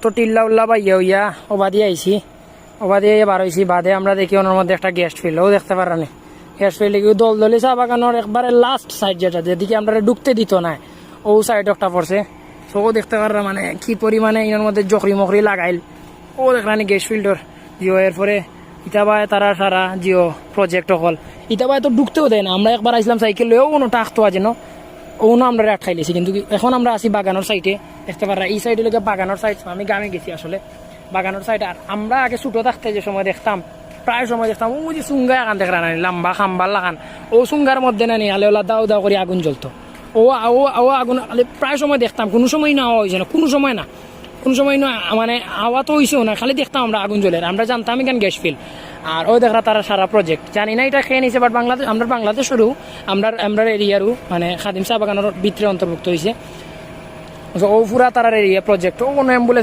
তো টিল্লা উল্লা বা ইয়া ওবাদি আইছি, ওবাদি বার হয়েছি, বাদে আমরা দেখি ওনার মধ্যে একটা গেস্ট ফিল, ও দেখতে পারানি গেস্ট ফিল দলদলি চা বাগানোর একবারে লাস্ট সাইড যেটা, যেদিকে আমরা ঢুকতে দিত না, ও সাইড একটা পড়ছে। তো ও দেখতে পারা মানে কি পরিমাণে এনার মধ্যে জকরি মকরি লাগাইল, ও দেখলানি গেস্ট ফিল্ডর জিও। এরপরে ইটাবায় তারা সারা জিও প্রজেক্ট হল, ইটাবায় তো ঢুকতেও দেয় না। আমরা একবার আসলাম সাইকেল লয়েও কোনো টাকতো আছে না, ওনো আমরা আটকাইলেছি। কিন্তু এখন আমরা আছি বাগানোর সাইডে, দেখতে পারা এই সাইডে লোকে বাগানোর সাইড, আমি গ্রামে গেছি আসলে বাগানোর সাইড। আর আমরা আগে ছোটো থাকতে যে সময় দেখতাম, প্রায় সময় দেখতাম ও যে চুঙ্গা এখান দেখরা নানি লম্বা খাম্বার লাগান, ও চুঙ্গার মধ্যে নানি আলে ওলা দাও দাও করে আগুন জ্বলতো। ও ও ও আগুন প্রায় সময় দেখতাম, কোনো সময় না হওয়া হয়েছে না, কোনো সময় না, কোনো সময় না, মানে হাওয়া তো হয়েছেও না, খালি দেখতাম আমরা আগুন জ্বলে। আমরা জানতাম এখানে গ্যাস ফিল। আর ও দেখরা তারা সারা প্রজেক্ট জানি না এটা খেয়ে নিছে, বাট বাংলাদেশ, আমরা বাংলাদেশেরও আমরা এরিয়ারও মানে খাদিম চা বাগানের ভিতরে অন্তর্ভুক্ত হয়েছে। ও পুরা তারার এরিয়া প্রজেক্ট, ও কোনো অ্যাম্বুলেন্স